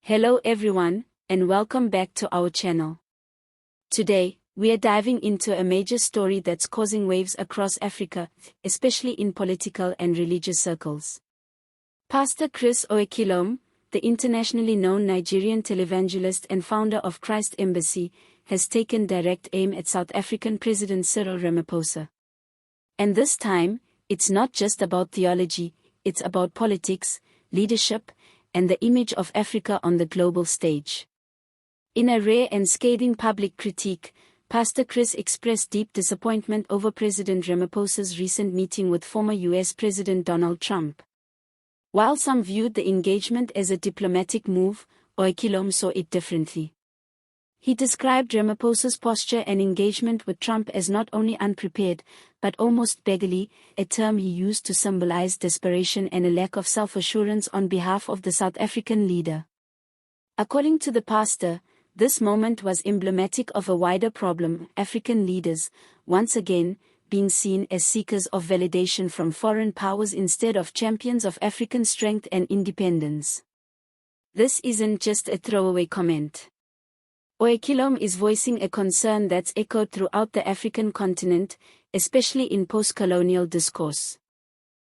Hello everyone, and welcome back to our channel. Today, we are diving into a major story that's causing waves across Africa, especially in political and religious circles. Pastor Chris Oyakhilome, the internationally known Nigerian televangelist and founder of Christ Embassy, has taken direct aim at South African President Cyril Ramaphosa. And this time, it's not just about theology, it's about politics, leadership, and the image of Africa on the global stage. In a rare and scathing public critique, Pastor Chris expressed deep disappointment over President Ramaphosa's recent meeting with former US President Donald Trump. While some viewed the engagement as a diplomatic move, Oyakhilome saw it differently. He described Ramaphosa's posture and engagement with Trump as not only unprepared, but almost beggarly, a term he used to symbolize desperation and a lack of self-assurance on behalf of the South African leader. According to the pastor, this moment was emblematic of a wider problem: African leaders, once again, being seen as seekers of validation from foreign powers instead of champions of African strength and independence. This isn't just a throwaway comment. Oyakhilome is voicing a concern that's echoed throughout the African continent, especially in post-colonial discourse.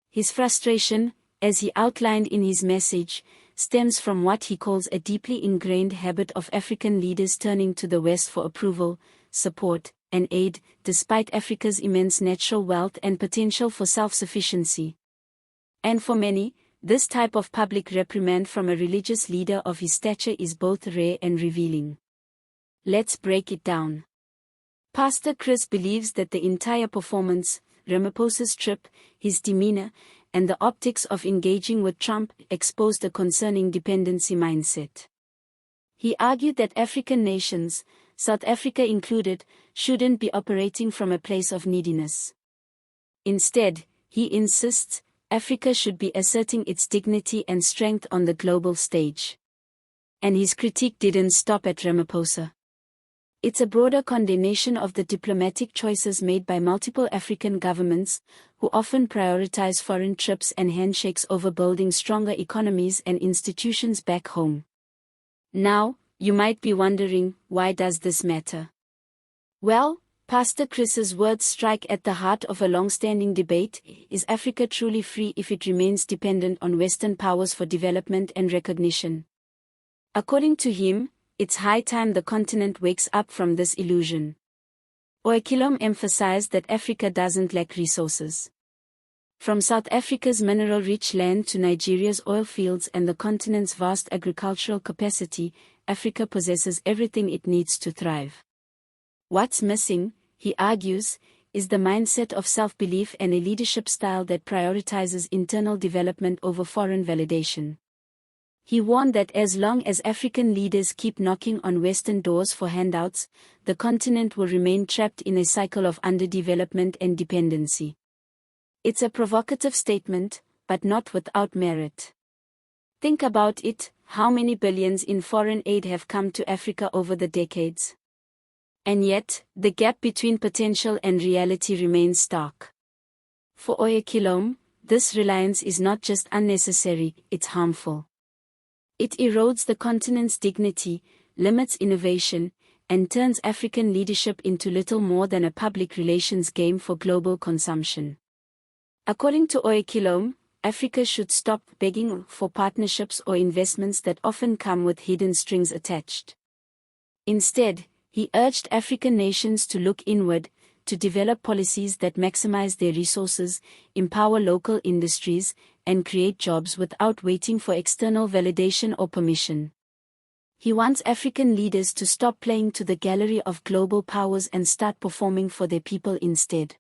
His frustration, as he outlined in his message, stems from what he calls a deeply ingrained habit of African leaders turning to the West for approval, support, and aid, despite Africa's immense natural wealth and potential for self-sufficiency. And for many, this type of public reprimand from a religious leader of his stature is both rare and revealing. Let's break it down. Pastor Chris believes that the entire performance, Ramaphosa's trip, his demeanor, and the optics of engaging with Trump exposed a concerning dependency mindset. He argued that African nations, South Africa included, shouldn't be operating from a place of neediness. Instead, he insists, Africa should be asserting its dignity and strength on the global stage. And his critique didn't stop at Ramaphosa. It's a broader condemnation of the diplomatic choices made by multiple African governments, who often prioritize foreign trips and handshakes over building stronger economies and institutions back home. Now, you might be wondering, why does this matter? Well, Pastor Chris's words strike at the heart of a long-standing debate: is Africa truly free if it remains dependent on Western powers for development and recognition? According to him, it's high time the continent wakes up from this illusion. Oyakhilome emphasized that Africa doesn't lack resources. From South Africa's mineral-rich land to Nigeria's oil fields and the continent's vast agricultural capacity, Africa possesses everything it needs to thrive. What's missing, he argues, is the mindset of self-belief and a leadership style that prioritizes internal development over foreign validation. He warned that as long as African leaders keep knocking on Western doors for handouts, the continent will remain trapped in a cycle of underdevelopment and dependency. It's a provocative statement, but not without merit. Think about it: how many billions in foreign aid have come to Africa over the decades? And yet, the gap between potential and reality remains stark. For Oyakhilome, this reliance is not just unnecessary, it's harmful. It erodes the continent's dignity, limits innovation, and turns African leadership into little more than a public relations game for global consumption. According to Oyakhilome, Africa should stop begging for partnerships or investments that often come with hidden strings attached. Instead, he urged African nations to look inward, to develop policies that maximize their resources, empower local industries, and create jobs without waiting for external validation or permission. He wants African leaders to stop playing to the gallery of global powers and start performing for their people instead.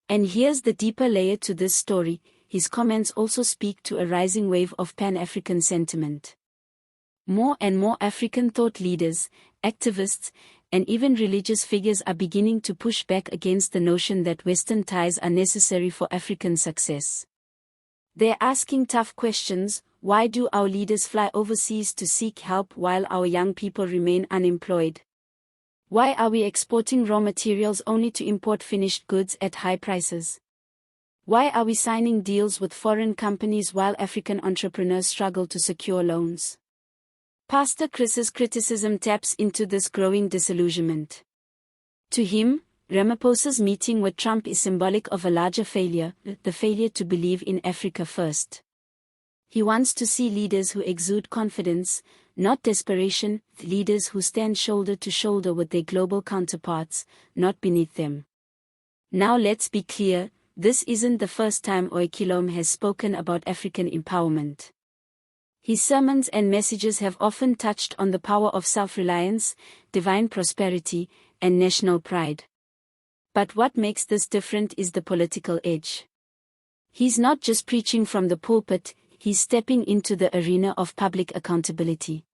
And here's the deeper layer to this story: his comments also speak to a rising wave of Pan-African sentiment. More and more African thought leaders, activists, and even religious figures are beginning to push back against the notion that Western ties are necessary for African success. They're asking tough questions: why do our leaders fly overseas to seek help while our young people remain unemployed? Why are we exporting raw materials only to import finished goods at high prices? Why are we signing deals with foreign companies while African entrepreneurs struggle to secure loans? Pastor Chris's criticism taps into this growing disillusionment. To him, Ramaphosa's meeting with Trump is symbolic of a larger failure, the failure to believe in Africa first. He wants to see leaders who exude confidence, not desperation, leaders who stand shoulder to shoulder with their global counterparts, not beneath them. Now let's be clear, this isn't the first time Oyakhilome has spoken about African empowerment. His sermons and messages have often touched on the power of self-reliance, divine prosperity, and national pride. But what makes this different is the political edge. He's not just preaching from the pulpit, he's stepping into the arena of public accountability.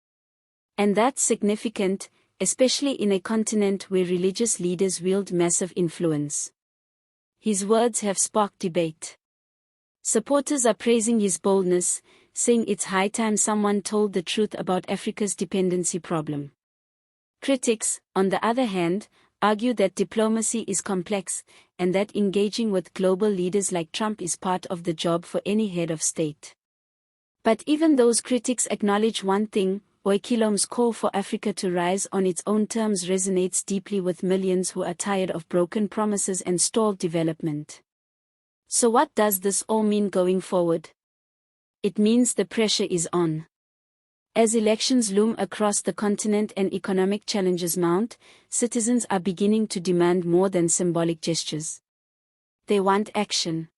And that's significant, especially in a continent where religious leaders wield massive influence. His words have sparked debate. Supporters are praising his boldness, saying it's high time someone told the truth about Africa's dependency problem. Critics, on the other hand, argue that diplomacy is complex, and that engaging with global leaders like Trump is part of the job for any head of state. But even those critics acknowledge one thing: Oyakhilome's call for Africa to rise on its own terms resonates deeply with millions who are tired of broken promises and stalled development. So what does this all mean going forward? It means the pressure is on. As elections loom across the continent and economic challenges mount, citizens are beginning to demand more than symbolic gestures. They want action.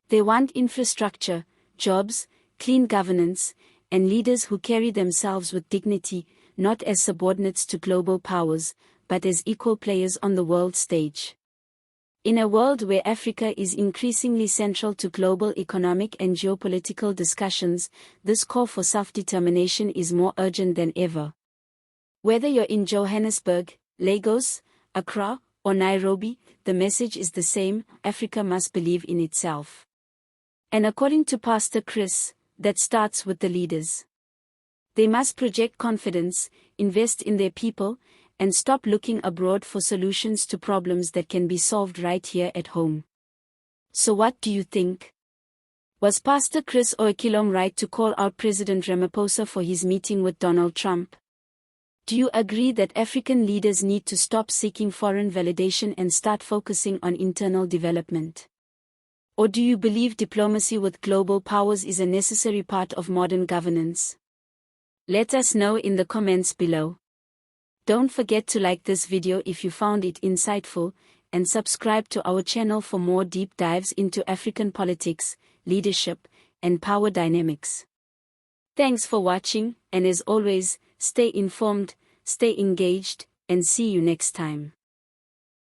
They want infrastructure, jobs, clean governance, and leaders who carry themselves with dignity, not as subordinates to global powers, but as equal players on the world stage. In a world where Africa is increasingly central to global economic and geopolitical discussions, this call for self-determination is more urgent than ever. Whether you're in Johannesburg, Lagos, Accra, or Nairobi, the message is the same: Africa must believe in itself. And according to Pastor Chris, that starts with the leaders. They must project confidence, invest in their people, and stop looking abroad for solutions to problems that can be solved right here at home. So what do you think? Was Pastor Chris Oyakhilome right to call out President Ramaphosa for his meeting with Donald Trump? Do you agree that African leaders need to stop seeking foreign validation and start focusing on internal development? Or do you believe diplomacy with global powers is a necessary part of modern governance? Let us know in the comments below. Don't forget to like this video if you found it insightful, and subscribe to our channel for more deep dives into African politics, leadership, and power dynamics. Thanks for watching, and as always, stay informed, stay engaged, and see you next time.